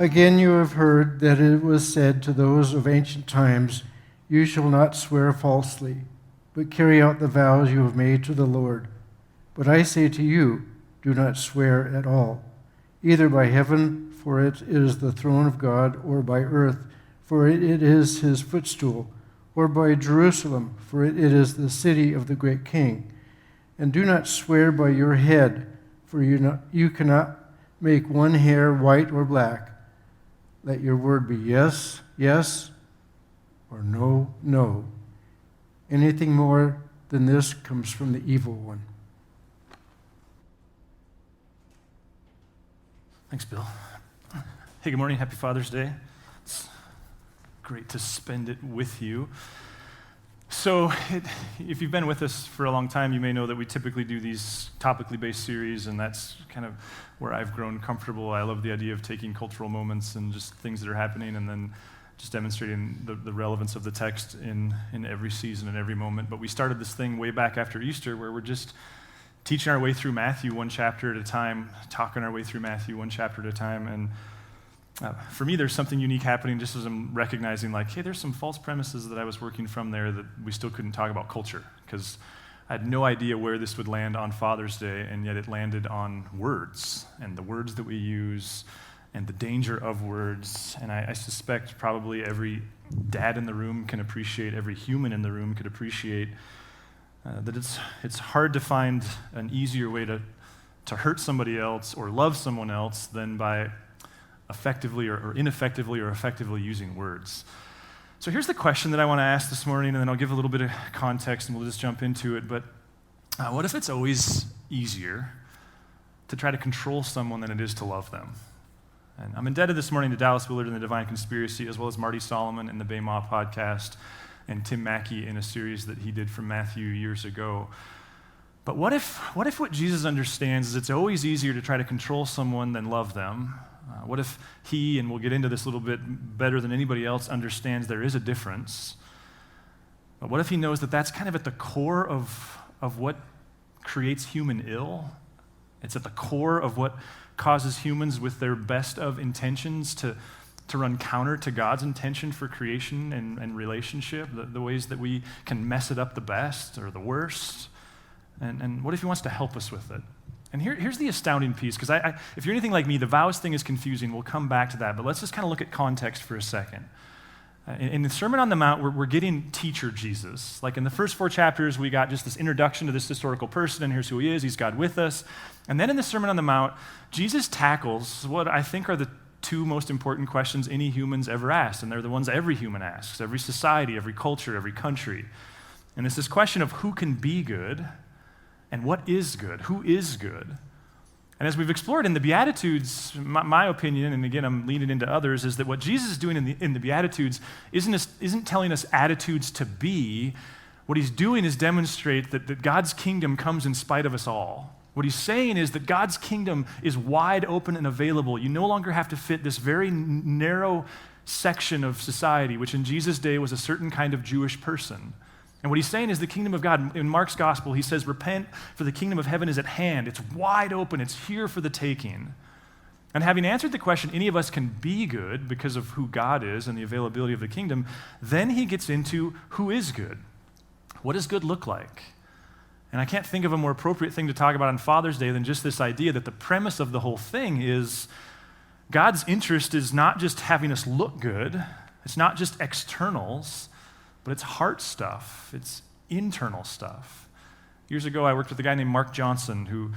Again, you have heard that it was said to those of ancient times, "You shall not swear falsely, but carry out the vows you have made to the Lord." But I say to you, do not swear at all, either by heaven, for it is the throne of God, or by earth, for it is his footstool, or by Jerusalem, for it is the city of the great king. And do not swear by your head, for you cannot make one hair white or black. Let your word be yes, yes, or no, no. Anything more than this comes from the evil one. Thanks, Bill. Hey, good morning. Happy Father's Day. It's great to spend it with you. So, if you've been with us for a long time, you may know that we typically do these topically based series, and that's kind of where I've grown comfortable. I love the idea of taking cultural moments and just things that are happening and then just demonstrating the relevance of the text in every season and every moment. But we started this thing way back after Easter where we're just teaching our way through Matthew one chapter at a time, talking our way through Matthew one chapter at a time. And for me, there's something unique happening just as I'm recognizing, like, hey, there's some false premises that I was working from there that we still couldn't talk about culture, because I had no idea where this would land on Father's Day, and yet it landed on words and the words that we use and the danger of words. And I suspect probably every dad in the room can appreciate, every human in the room could appreciate that it's hard to find an easier way to hurt somebody else or love someone else than by effectively or ineffectively or effectively using words. So here's the question that I want to ask this morning, and then I'll give a little bit of context and we'll just jump into it. But what if it's always easier to try to control someone than it is to love them? And I'm indebted this morning to Dallas Willard in The Divine Conspiracy, as well as Marty Solomon in the Baymaw podcast, and Tim Mackey in a series that he did from Matthew years ago. But what if what Jesus understands is it's always easier to try to control someone than love them? What if he, and we'll get into this a little bit better than anybody else, understands there is a difference? But what if he knows that that's kind of at the core of what creates human ill? It's at the core of what causes humans with their best of intentions to run counter to God's intention for creation and relationship, the ways that we can mess it up the best or the worst. And what if he wants to help us with it? And here's the astounding piece, because if you're anything like me, the vows thing is confusing. We'll come back to that, but let's just kind of look at context for a second. In the Sermon on the Mount, we're getting teacher Jesus. Like in the first 4 chapters, we got just this introduction to this historical person, and here's who he is. He's God with us. And then in the Sermon on the Mount, Jesus tackles what I think are the 2 most important questions any human's ever asked, and they're the ones every human asks, every society, every culture, every country. And it's this question of who can be good and what is good, who is good. And as we've explored in the Beatitudes, my opinion, and again I'm leaning into others, is that what Jesus is doing in the Beatitudes isn't telling us attitudes to be. What he's doing is demonstrate that God's kingdom comes in spite of us all. What he's saying is that God's kingdom is wide open and available. You no longer have to fit this very narrow section of society, which in Jesus' day was a certain kind of Jewish person. And what he's saying is the kingdom of God. In Mark's gospel, he says, repent, for the kingdom of heaven is at hand. It's wide open. It's here for the taking. And having answered the question, any of us can be good because of who God is and the availability of the kingdom, then he gets into who is good. What does good look like? And I can't think of a more appropriate thing to talk about on Father's Day than just this idea that the premise of the whole thing is God's interest is not just having us look good. It's not just externals. But it's heart stuff. It's internal stuff. Years ago, I worked with a guy named Mark Johnson, who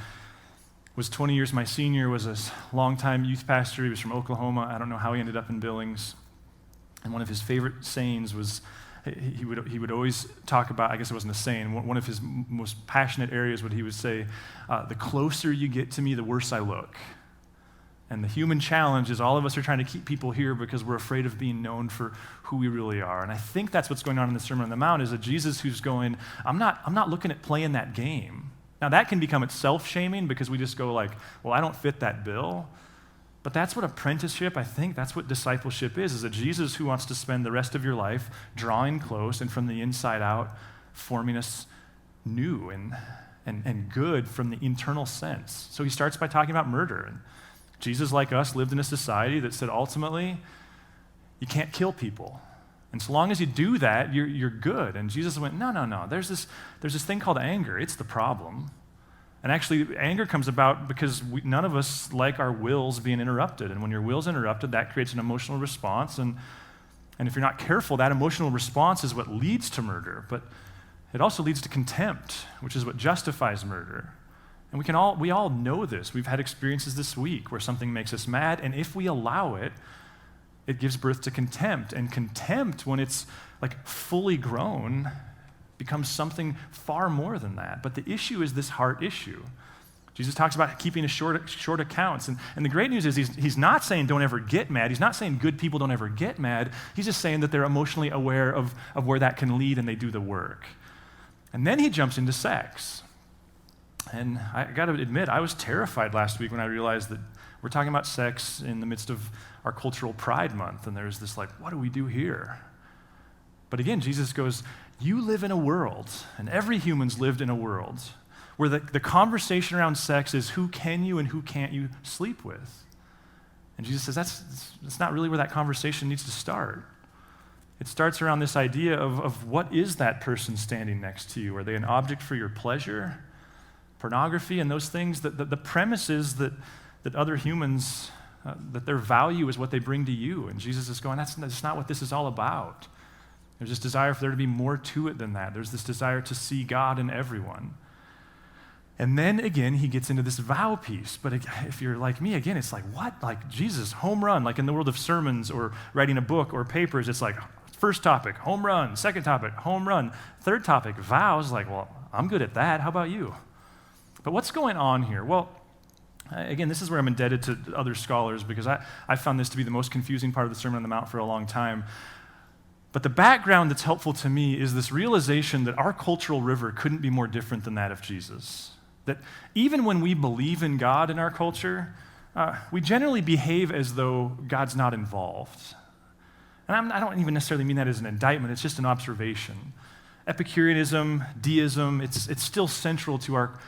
was 20 years my senior, was a longtime youth pastor. He was from Oklahoma. I don't know how he ended up in Billings. And one of his favorite sayings was, he would always talk about, I guess it wasn't a saying, one of his most passionate areas, what he would say, the closer you get to me, the worse I look. And the human challenge is all of us are trying to keep people here because we're afraid of being known for who we really are. And I think that's what's going on in the Sermon on the Mount, is a Jesus who's going, I'm not looking at playing that game. Now that can become self-shaming because we just go like, well, I don't fit that bill. But that's what apprenticeship, I think, that's what discipleship is a Jesus who wants to spend the rest of your life drawing close and from the inside out forming us new and good from the internal sense. So he starts by talking about murder. And Jesus, like us, lived in a society that said ultimately, you can't kill people. And so long as you do that, you're good. And Jesus went, no. There's this thing called anger. It's the problem. And actually, anger comes about because none of us like our wills being interrupted. And when your will's interrupted, that creates an emotional response. And if you're not careful, that emotional response is what leads to murder. But it also leads to contempt, which is what justifies murder. And we all know this. We've had experiences this week where something makes us mad, and if we allow it, it gives birth to contempt. And contempt, when it's like fully grown, becomes something far more than that. But the issue is this heart issue. Jesus talks about keeping a short accounts. And the great news is he's not saying don't ever get mad. He's not saying good people don't ever get mad. He's just saying that they're emotionally aware of where that can lead and they do the work. And then he jumps into sex. And I got to admit, I was terrified last week when I realized that we're talking about sex in the midst of our cultural Pride Month, and there's this like, what do we do here? But again, Jesus goes, you live in a world, and every human's lived in a world, where the conversation around sex is who can you and who can't you sleep with? And Jesus says that's not really where that conversation needs to start. It starts around this idea of what is that person standing next to you? Are they an object for your pleasure? Pornography and those things, the premise is that other humans, that their value is what they bring to you. And Jesus is going, that's not what this is all about. There's this desire for there to be more to it than that. There's this desire to see God in everyone. And then again, he gets into this vow piece. But if you're like me, again, it's like, what? Like Jesus, home run. Like in the world of sermons or writing a book or papers, it's like first topic, home run. Second topic, home run. Third topic, vows. Like, well, I'm good at that. How about you? But what's going on here? Well, again, this is where I'm indebted to other scholars because I found this to be the most confusing part of the Sermon on the Mount for a long time. But the background that's helpful to me is this realization that our cultural river couldn't be more different than that of Jesus. That even when we believe in God in our culture, we generally behave as though God's not involved. And I don't even necessarily mean that as an indictment, it's just an observation. Epicureanism, deism, it's still central to our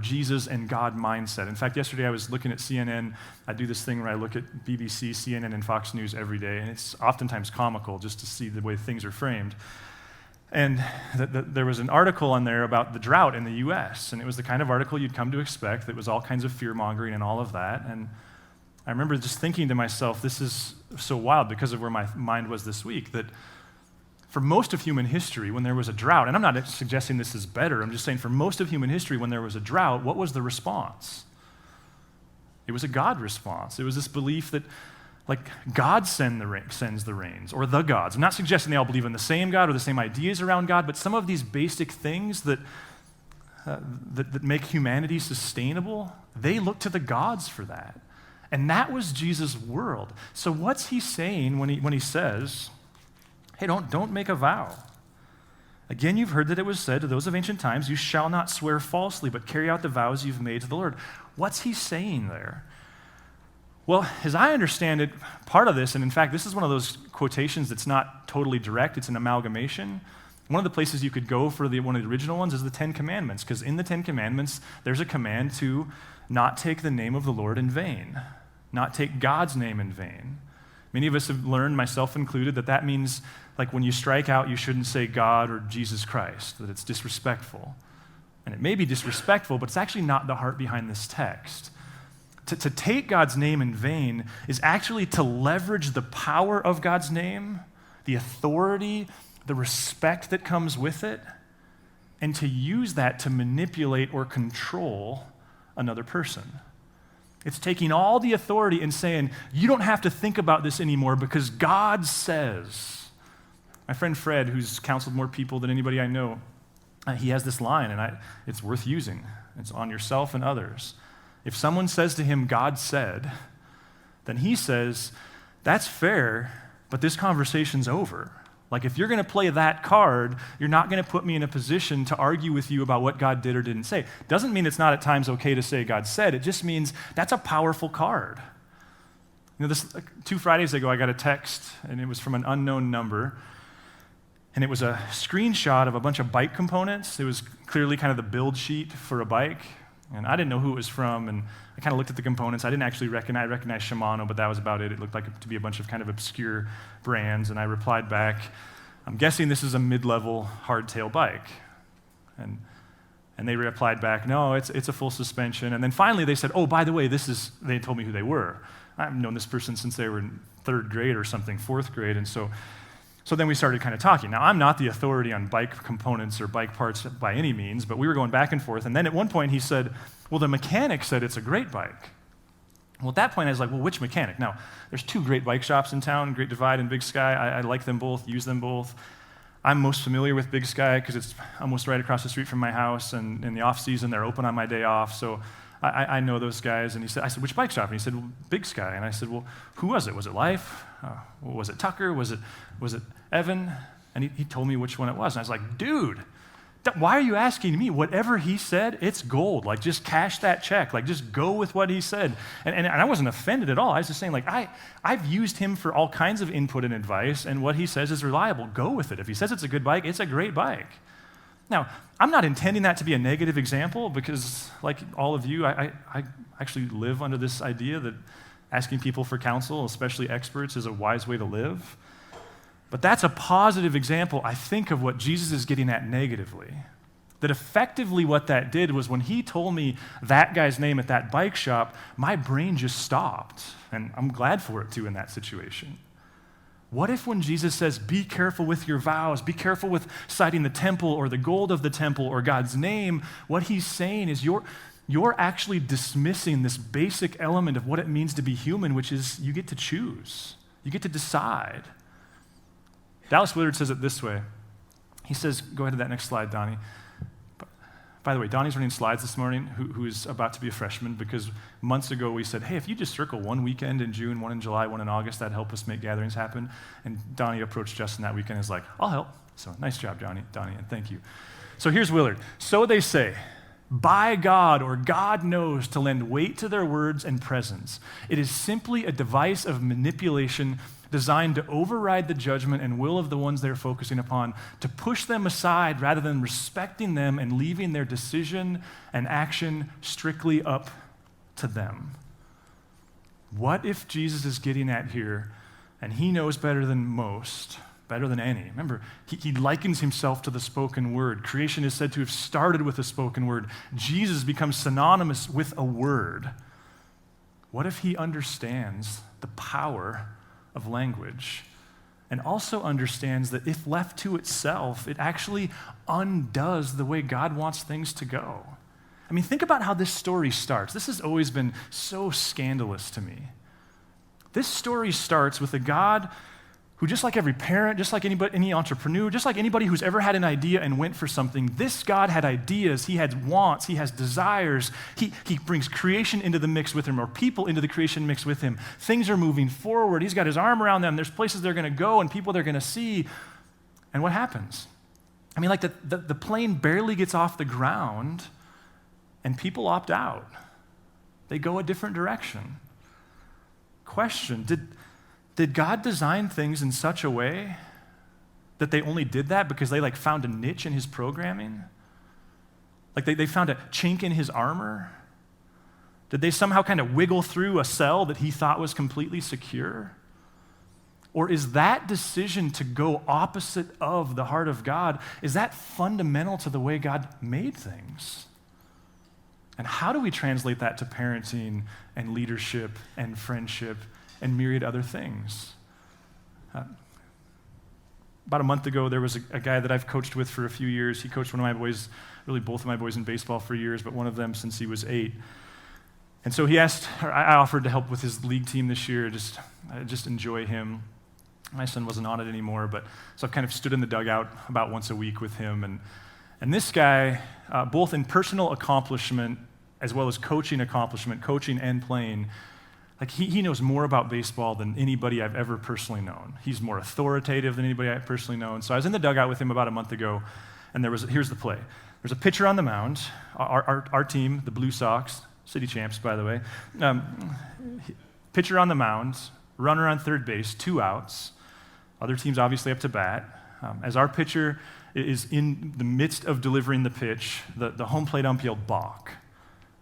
Jesus and God mindset. In fact, yesterday I was looking at CNN. I do this thing where I look at BBC, CNN, and Fox News every day, and it's oftentimes comical just to see the way things are framed. And there was an article on there about the drought in the U.S., and it was the kind of article you'd come to expect. That was all kinds of fear-mongering and all of that. And I remember just thinking to myself, this is so wild because of where my mind was this week, that for most of human history, when there was a drought, and I'm not suggesting this is better, I'm just saying for most of human history, when there was a drought, what was the response? It was a God response. It was this belief that, like, God sends the rains, or the gods. I'm not suggesting they all believe in the same God or the same ideas around God, but some of these basic things that make humanity sustainable, they look to the gods for that. And that was Jesus' world. So what's he saying when he says, hey, don't make a vow? Again, you've heard that it was said to those of ancient times, you shall not swear falsely, but carry out the vows you've made to the Lord. What's he saying there? Well, as I understand it, part of this, and in fact, this is one of those quotations that's not totally direct, it's an amalgamation. One of the places you could go for one of the original ones is the Ten Commandments, because in the Ten Commandments, there's a command to not take the name of the Lord in vain, not take God's name in vain. Many of us have learned, myself included, that means like when you strike out, you shouldn't say God or Jesus Christ, that it's disrespectful. And it may be disrespectful, but it's actually not the heart behind this text. To take God's name in vain is actually to leverage the power of God's name, the authority, the respect that comes with it, and to use that to manipulate or control another person. It's taking all the authority and saying, you don't have to think about this anymore because God says. My friend Fred, who's counseled more people than anybody I know, he has this line, and it's worth using. It's on yourself and others. If someone says to him, God said, then he says, that's fair, but this conversation's over. Like if you're going to play that card, you're not going to put me in a position to argue with you about what God did or didn't say. Doesn't mean it's not at times okay to say God said. It just means that's a powerful card. You know, 2 Fridays ago, I got a text, and it was from an unknown number, and it was a screenshot of a bunch of bike components. It was clearly kind of the build sheet for a bike. And I didn't know who it was from, and I kind of looked at the components. I recognized Shimano, but that was about it. It looked like it to be a bunch of kind of obscure brands, and I replied back, I'm guessing this is a mid-level hardtail bike. And they replied back, no, it's a full suspension. And then finally they said, oh, by the way, they told me who they were. I've known this person since they were in 3rd grade or something, 4th grade, and so then we started kind of talking. Now, I'm not the authority on bike components or bike parts by any means, but we were going back and forth. And then at one point he said, well, the mechanic said it's a great bike. Well, at that point I was like, well, which mechanic? Now, there's 2 great bike shops in town, Great Divide and Big Sky. I like them both, use them both. I'm most familiar with Big Sky because it's almost right across the street from my house, and in the off season they're open on my day off, so I know those guys. And I said, which bike shop? And he said, well, Big Sky. And I said, well, who was it? Was it Life? Was it Tucker? Was it Evan? And he told me which one it was. And I was like, dude, why are you asking me? Whatever he said, it's gold. Like, just cash that check. Like, just go with what he said. And I wasn't offended at all. I was just saying, like, I've used him for all kinds of input and advice, and what he says is reliable. Go with it. If he says it's a good bike, it's a great bike. Now, I'm not intending that to be a negative example because, like all of you, I actually live under this idea that asking people for counsel, especially experts, is a wise way to live. But that's a positive example, I think, of what Jesus is getting at negatively. That effectively what that did was when he told me that guy's name at that bike shop, my brain just stopped. And I'm glad for it, too, in that situation. What if when Jesus says, be careful with your vows, be careful with citing the temple or the gold of the temple or God's name, what he's saying is you're actually dismissing this basic element of what it means to be human, which is you get to choose. You get to decide. Dallas Willard says it this way. He says, go ahead to that next slide, Donnie. By the way, Donnie's running slides this morning, who's about to be a freshman, because months ago we said, hey, if you just circle one weekend in June, one in July, one in August, that'd help us make gatherings happen. And Donnie approached Justin that weekend and was like, I'll help. So nice job, Donnie, and thank you. So here's Willard. So they say, by God or God knows to lend weight to their words and presence. It is simply a device of manipulation designed to override the judgment and will of the ones they're focusing upon, to push them aside rather than respecting them and leaving their decision and action strictly up to them. What if Jesus is getting at here, and he knows better than most, better than any? Remember, he likens himself to the spoken word. Creation is said to have started with a spoken word. Jesus becomes synonymous with a word. What if he understands the power of language, and also understands that if left to itself, it actually undoes the way God wants things to go? I mean, think about how this story starts. This has always been so scandalous to me. This story starts with a God who, just like every parent, just like any entrepreneur, just like anybody who's ever had an idea and went for something, this God had ideas, he had wants, he has desires. He brings creation into the mix with him, or people into the creation mix with him. Things are moving forward. He's got his arm around them. There's places they're going to go and people they're going to see. And what happens? I mean, like the plane barely gets off the ground and people opt out. They go a different direction. Question, did God design things in such a way that they only did that because they found a niche in his programming? Like they found a chink in his armor? Did they somehow kind of wiggle through a cell that he thought was completely secure? Or is that decision to go opposite of the heart of God, is that fundamental to the way God made things? And how do we translate that to parenting and leadership and friendship and myriad other things? About a month ago, there was a guy that I've coached with for a few years. He coached one of my boys, really both of my boys in baseball for years, but one of them since he was 8. And so I offered to help with his league team this year, just enjoy him. My son wasn't on it anymore, so I've kind of stood in the dugout about once a week with him. And this guy, both in personal accomplishment as well as coaching accomplishment, coaching and playing, he knows more about baseball than anybody I've ever personally known. He's more authoritative than anybody I've personally known. So I was in the dugout with him about a month ago, and here's the play. There's a pitcher on the mound, our team, the Blue Sox, city champs, by the way. Pitcher on the mound, runner on third base, 2 outs. Other teams obviously up to bat. As our pitcher is in the midst of delivering the pitch, the home plate ump yelled balk.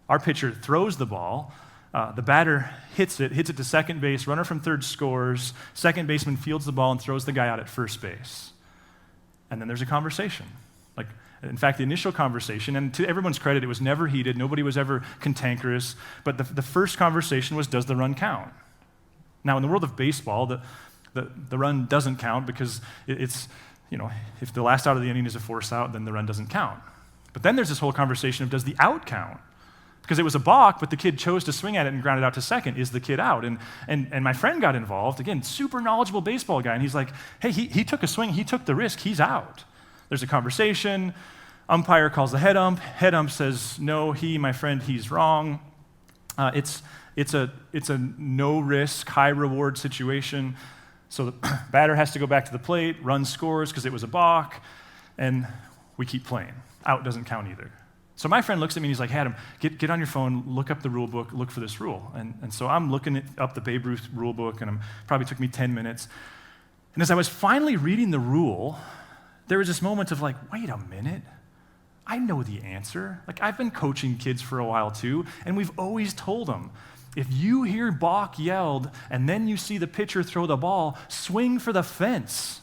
Our pitcher throws the ball. The batter hits it to second base. Runner from third scores. Second baseman fields the ball and throws the guy out at first base. And then there's a conversation. In fact, the initial conversation, and to everyone's credit, it was never heated. Nobody was ever cantankerous. But the first conversation was, does the run count? Now, in the world of baseball, the run doesn't count because it's, if the last out of the inning is a force out, then the run doesn't count. But then there's this whole conversation of, does the out count? Because it was a balk, but the kid chose to swing at it and ground it out to second. Is the kid out? And my friend got involved. Again, super knowledgeable baseball guy. And he's like, hey, he took a swing. He took the risk. He's out. There's a conversation. Umpire calls the head ump. Head ump says, no, my friend, he's wrong. It's a no-risk, high-reward situation. So the batter has to go back to the plate, run scores because it was a balk, and we keep playing. Out doesn't count either. So my friend looks at me and he's like, Adam, get on your phone, look up the rule book, look for this rule. And so I'm looking up the Babe Ruth rule book, and it probably took me 10 minutes. And as I was finally reading the rule, there was this moment of like, wait a minute. I know the answer. I've been coaching kids for a while too, and we've always told them, if you hear balk yelled and then you see the pitcher throw the ball, swing for the fence.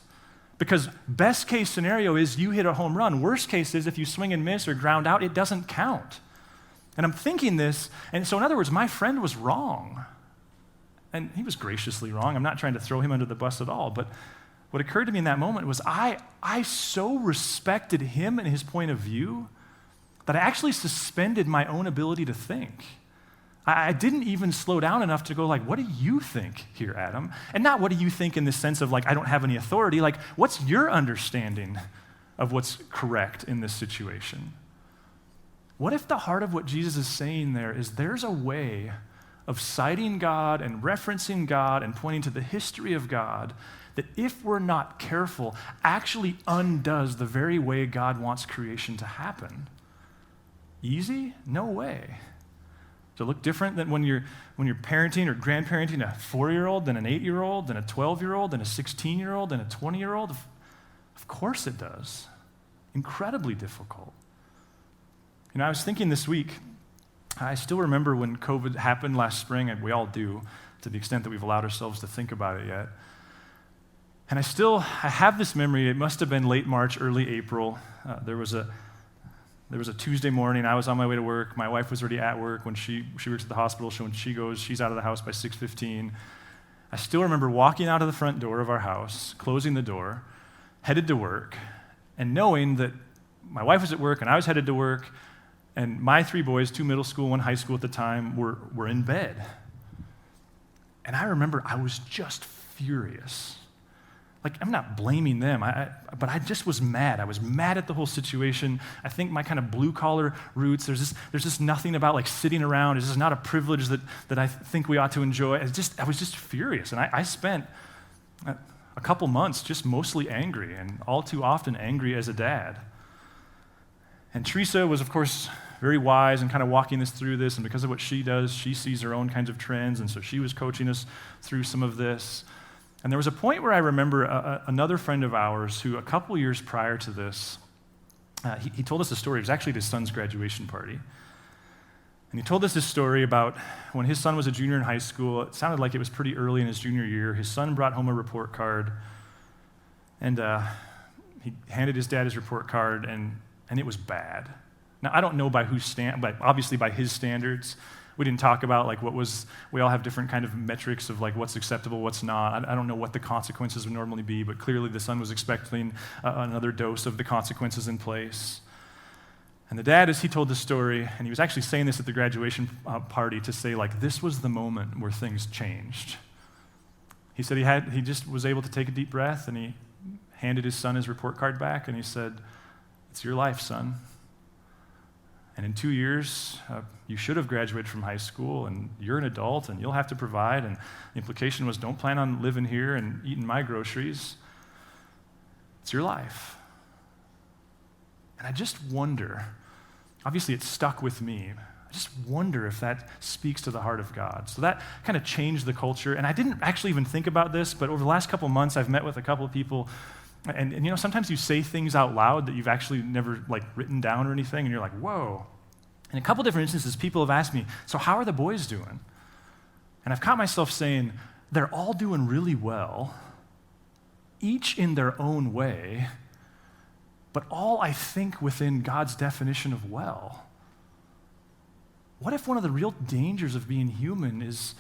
Because best case scenario is you hit a home run. Worst case is if you swing and miss or ground out, it doesn't count. And I'm thinking this, and so in other words, my friend was wrong. And he was graciously wrong. I'm not trying to throw him under the bus at all, but what occurred to me in that moment was I so respected him and his point of view that I actually suspended my own ability to think. I didn't even slow down enough to go what do you think here, Adam? And not what do you think in the sense of I don't have any authority. What's your understanding of what's correct in this situation? What if the heart of what Jesus is saying there is there's a way of citing God and referencing God and pointing to the history of God that if we're not careful, actually undoes the very way God wants creation to happen? Easy? No way. Does it look different than when you're parenting or grandparenting a 4-year-old, than an 8-year-old, than a 12-year-old, than a 16-year-old, than a 20-year-old? Of course it does. Incredibly difficult. I was thinking this week, I still remember when COVID happened last spring, and we all do, to the extent that we've allowed ourselves to think about it yet. And I have this memory. It must have been late March, early April. There was a Tuesday morning. I was on my way to work. My wife was already at work when she works at the hospital. So when she goes, she's out of the house by 6:15. I still remember walking out of the front door of our house, closing the door, headed to work, and knowing that my wife was at work and I was headed to work, and my 3 boys, 2 middle school, 1 high school at the time, were in bed. And I remember I was just furious. I'm not blaming them, but I just was mad. I was mad at the whole situation. I think my kind of blue-collar roots, there's just nothing about sitting around. It's just not a privilege that I think we ought to enjoy. I was just furious. And I spent a couple months just mostly angry, and all too often angry as a dad. And Teresa was, of course, very wise and kind of walking us through this, and because of what she does, she sees her own kinds of trends, and so she was coaching us through some of this. And there was a point where I remember another friend of ours who a couple years prior to this, he told us a story. It was actually at his son's graduation party. And he told us this story about when his son was a junior in high school. It sounded like it was pretty early in his junior year. His son brought home a report card, and he handed his dad his report card, and it was bad. Now, I don't know by but obviously by his standards. We didn't talk about we all have different kind of metrics of what's acceptable, what's not. I don't know what the consequences would normally be, but clearly the son was expecting another dose of the consequences in place. And the dad, as he told the story, and he was actually saying this at the graduation party to say this was the moment where things changed. He said he just was able to take a deep breath, and he handed his son his report card back, and he said, "It's your life, son. And in 2 years, you should have graduated from high school, and you're an adult, and you'll have to provide." And the implication was, don't plan on living here and eating my groceries. It's your life. And I just wonder, obviously it stuck with me, I just wonder if that speaks to the heart of God. So that kind of changed the culture. And I didn't actually even think about this, but over the last couple of months, I've met with a couple of people. And sometimes you say things out loud that you've actually never written down or anything, and you're like, whoa. In a couple different instances, people have asked me, so how are the boys doing? And I've caught myself saying, they're all doing really well, each in their own way, but all I think within God's definition of well. What if one of the real dangers of being human is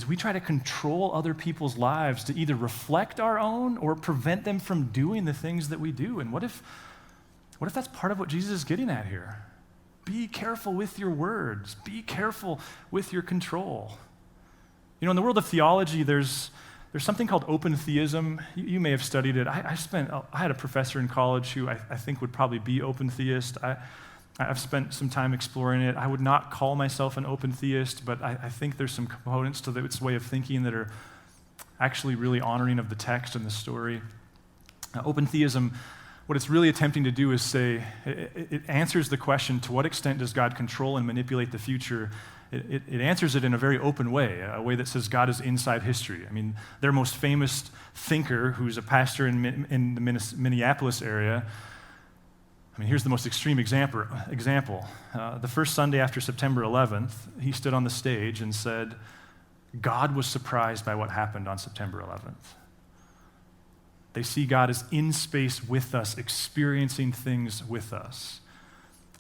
we try to control other people's lives to either reflect our own or prevent them from doing the things that we do? And what if that's part of what Jesus is getting at here? Be careful with your words. Be careful with your control. You know, in the world of theology, there's something called open theism. You may have studied it. I had a professor in college who I think would probably be open theist. I've spent some time exploring it. I would not call myself an open theist, but I think there's some components to its way of thinking that are actually really honoring of the text and the story. Open theism, what it's really attempting to do is say, it answers the question, to what extent does God control and manipulate the future? It answers it in a very open way, a way that says God is inside history. I mean, their most famous thinker, who's a pastor in the Minneapolis area, I mean, here's the most extreme example. The first Sunday after September 11th, he stood on the stage and said, God was surprised by what happened on September 11th. They see God as in space with us, experiencing things with us.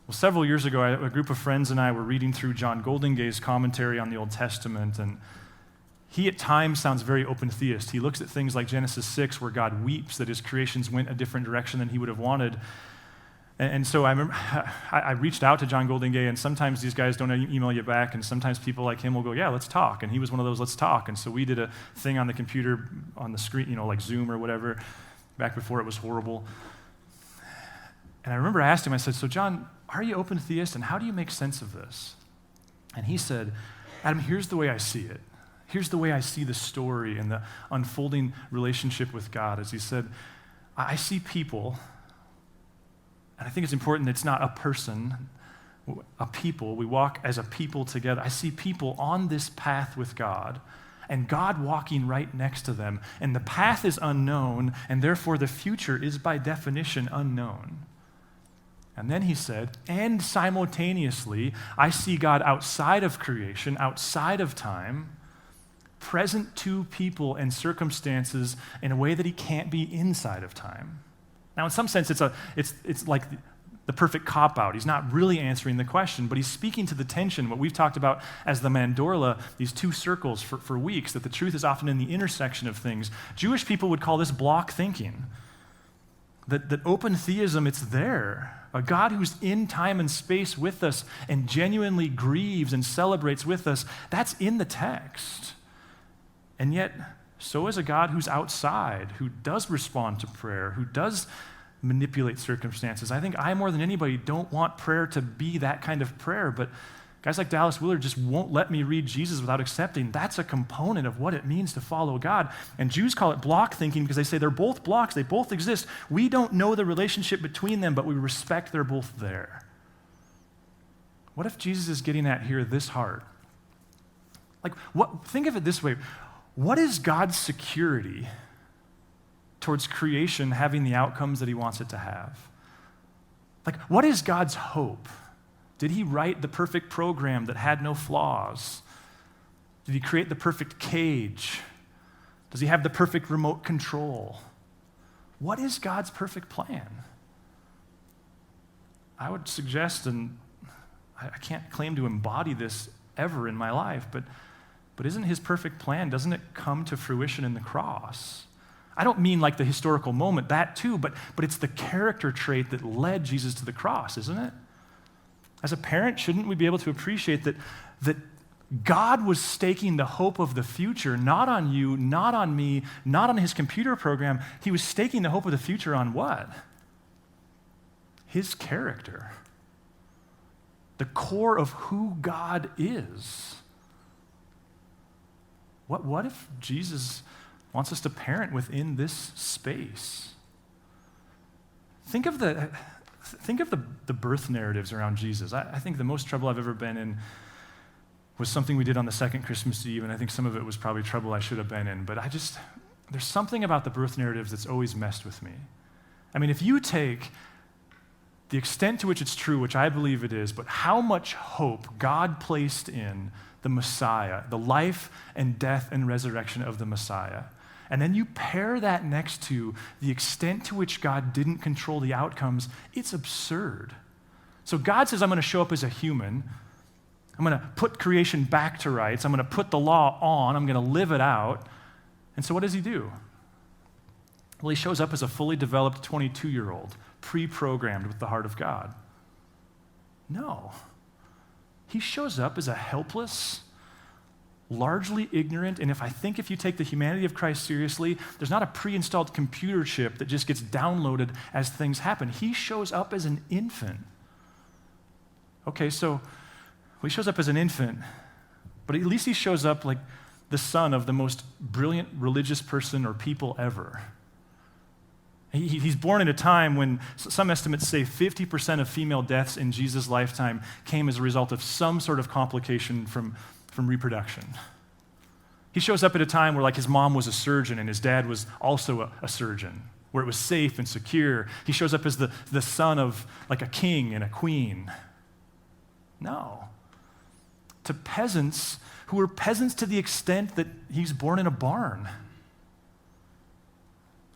Well, several years ago, a group of friends and I were reading through John Goldingay's commentary on the Old Testament, and he at times sounds very open theist. He looks at things like Genesis 6, where God weeps that his creations went a different direction than he would have wanted. And so I remember I reached out to John Goldingay, and sometimes these guys don't email you back, and sometimes people like him will go, yeah, let's talk. And he was one of those, let's talk. And so we did a thing on the computer, on the screen, you know, like Zoom or whatever, back before it was horrible. And I remember I asked him, I said, so John, are you open theist, and how do you make sense of this? And he said, Adam, here's the way I see it. Here's the way I see the story and the unfolding relationship with God. As he said, I see people, and I think it's important that it's not a person, a people. We walk as a people together. I see people on this path with God, and God walking right next to them. And the path is unknown, and therefore the future is by definition unknown. And then he said, and simultaneously, I see God outside of creation, outside of time, present to people and circumstances in a way that he can't be inside of time. Now, in some sense, it's like the perfect cop-out. He's not really answering the question, but he's speaking to the tension, what we've talked about as the mandorla, these two circles for weeks, that the truth is often in the intersection of things. Jewish people would call this block thinking. That open theism, it's there. A God who's in time and space with us and genuinely grieves and celebrates with us, that's in the text. And yet, so is a God who's outside, who does respond to prayer, who does manipulate circumstances. I think I, more than anybody, don't want prayer to be that kind of prayer, but guys like Dallas Willard just won't let me read Jesus without accepting that's a component of what it means to follow God. And Jews call it block thinking because they say they're both blocks, they both exist. We don't know the relationship between them, but we respect they're both there. What if Jesus is getting at here this hard? Think of it this way. What is God's security towards creation having the outcomes that he wants it to have? What is God's hope? Did he write the perfect program that had no flaws? Did he create the perfect cage? Does he have the perfect remote control? What is God's perfect plan? I would suggest, and I can't claim to embody this ever in my life, but isn't his perfect plan, doesn't it come to fruition in the cross? I don't mean like the historical moment, that too, but it's the character trait that led Jesus to the cross, isn't it? As a parent, shouldn't we be able to appreciate that God was staking the hope of the future, not on you, not on me, not on his computer program. He was staking the hope of the future on what? His character. The core of who God is. What if Jesus wants us to parent within this space? Think of the birth narratives around Jesus. I think the most trouble I've ever been in was something we did on the second Christmas Eve, and I think some of it was probably trouble I should have been in, but there's something about the birth narratives that's always messed with me. I mean, if you take the extent to which it's true, which I believe it is, but how much hope God placed in the Messiah, the life and death and resurrection of the Messiah. And then you pair that next to the extent to which God didn't control the outcomes, it's absurd. So God says, I'm going to show up as a human. I'm going to put creation back to rights. I'm going to put the law on. I'm going to live it out. And so what does he do? Well, he shows up as a fully developed 22-year-old, pre-programmed with the heart of God. No. He shows up as a helpless, largely ignorant, and if you take the humanity of Christ seriously, there's not a pre-installed computer chip that just gets downloaded as things happen. He shows up as an infant. Okay, so he shows up as an infant, but at least he shows up like the son of the most brilliant religious person or people ever. He's born in a time when some estimates say 50% of female deaths in Jesus' lifetime came as a result of some sort of complication from reproduction. He shows up at a time where like his mom was a surgeon and his dad was also a surgeon, where it was safe and secure. He shows up as the son of like a king and a queen. No. To peasants who were peasants to the extent that he's born in a barn.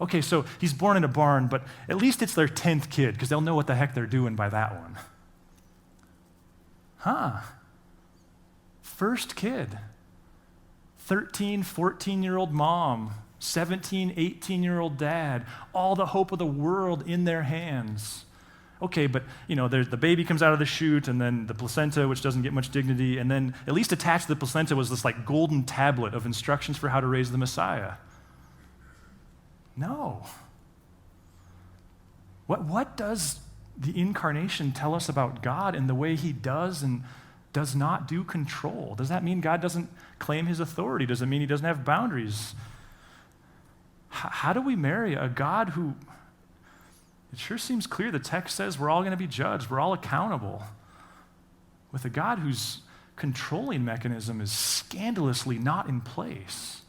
Okay, so he's born in a barn, but at least it's their 10th kid, because they'll know what the heck they're doing by that one. First kid. 13, 14-year-old mom, 17, 18-year-old dad, all the hope of the world in their hands. Okay, but the baby comes out of the chute, and then the placenta, which doesn't get much dignity, and then at least attached to the placenta was this like golden tablet of instructions for how to raise the Messiah. No. What does the incarnation tell us about God and the way he does and does not do control? Does that mean God doesn't claim his authority? Does it mean he doesn't have boundaries? How do we marry a God who, it sure seems clear the text says we're all going to be judged, we're all accountable, with a God whose controlling mechanism is scandalously not in place?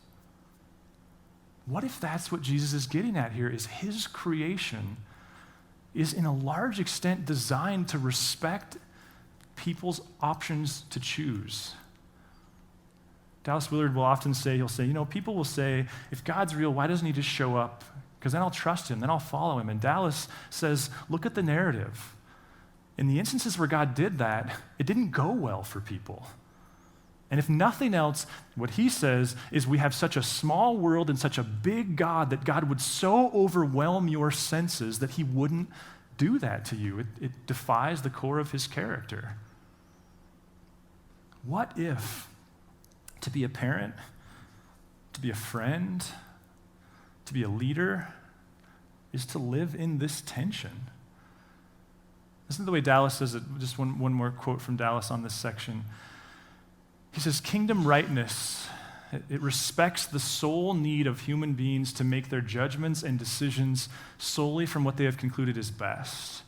What if that's what Jesus is getting at here, is his creation is in a large extent designed to respect people's options to choose? Dallas Willard will often say, people will say, if God's real, why doesn't he just show up? Because then I'll trust him, then I'll follow him. And Dallas says, look at the narrative. In the instances where God did that, it didn't go well for people. And if nothing else, what he says is we have such a small world and such a big God that God would so overwhelm your senses that he wouldn't do that to you. It defies the core of his character. What if to be a parent, to be a friend, to be a leader is to live in this tension? Listen to the way Dallas says it. Just one more quote from Dallas on this section. He says, kingdom rightness, it respects the sole need of human beings to make their judgments and decisions solely from what they have concluded is best.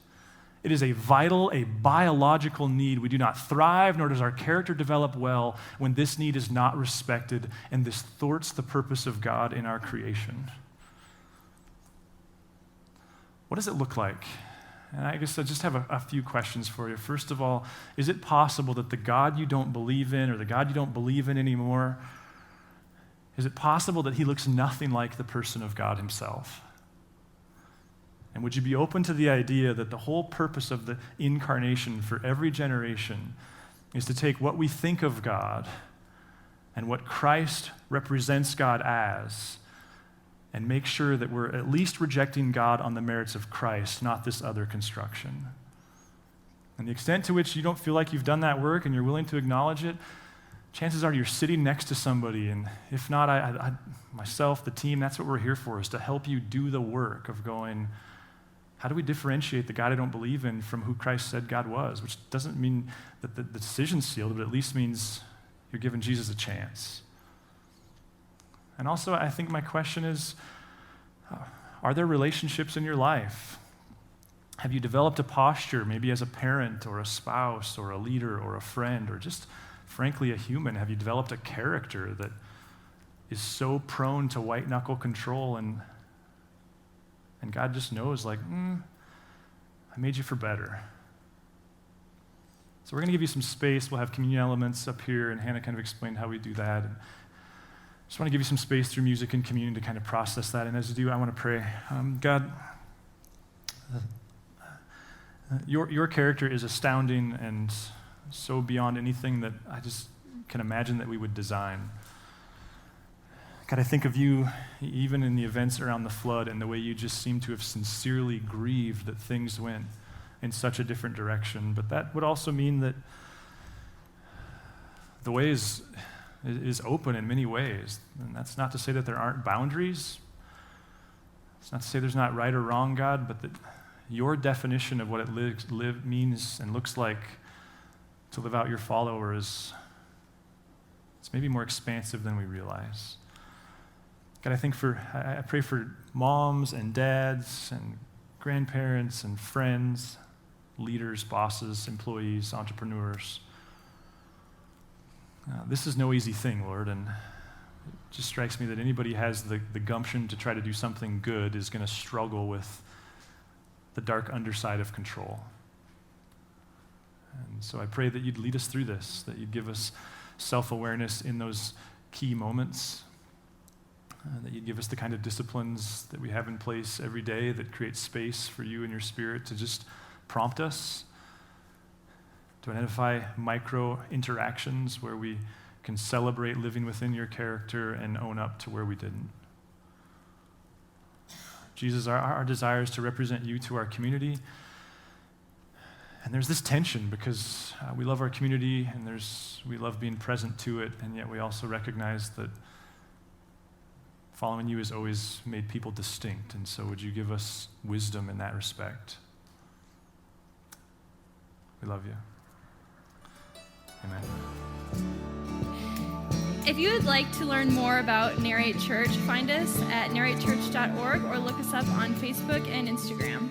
It is a vital, a biological need. We do not thrive, nor does our character develop well when this need is not respected, and this thwarts the purpose of God in our creation. What does it look like? And I guess I just have a few questions for you. First of all, is it possible that the God you don't believe in, or the God you don't believe in anymore, is it possible that he looks nothing like the person of God himself? And would you be open to the idea that the whole purpose of the incarnation for every generation is to take what we think of God and what Christ represents God as, and make sure that we're at least rejecting God on the merits of Christ, not this other construction? And the extent to which you don't feel like you've done that work and you're willing to acknowledge it, chances are you're sitting next to somebody, and if not, I myself, the team, that's what we're here for, is to help you do the work of going, how do we differentiate the God I don't believe in from who Christ said God was? Which doesn't mean that the decision's sealed, but at least means you're giving Jesus a chance. And also, I think my question is, are there relationships in your life? Have you developed a posture, maybe as a parent or a spouse or a leader or a friend or just, frankly, a human? Have you developed a character that is so prone to white-knuckle control, and God just knows, like, I made you for better. So we're going to give you some space. We'll have communion elements up here, and Hannah kind of explained how we do that. And just want to give you some space through music and communion to kind of process that. And as you do, I want to pray. God, your character is astounding and so beyond anything that I just can imagine that we would design. God, I think of you even in the events around the flood and the way you just seem to have sincerely grieved that things went in such a different direction. But that would also mean that the way is open in many ways. And that's not to say that there aren't boundaries. It's not to say there's not right or wrong, God, but that your definition of what it means and looks like to live out your follower it's maybe more expansive than we realize. God, I pray for moms and dads and grandparents and friends, leaders, bosses, employees, entrepreneurs. This is no easy thing, Lord, and it just strikes me that anybody who has the gumption to try to do something good is going to struggle with the dark underside of control. And so I pray that you'd lead us through this, that you'd give us self-awareness in those key moments, that you'd give us the kind of disciplines that we have in place every day that create space for you and your Spirit to just prompt us, to identify micro interactions where we can celebrate living within your character and own up to where we didn't. Jesus, our desire is to represent you to our community. And there's this tension because we love our community and we love being present to it, and yet we also recognize that following you has always made people distinct. And so would you give us wisdom in that respect? We love you. Amen. If you would like to learn more about Narrate Church, find us at narratechurch.org or look us up on Facebook and Instagram.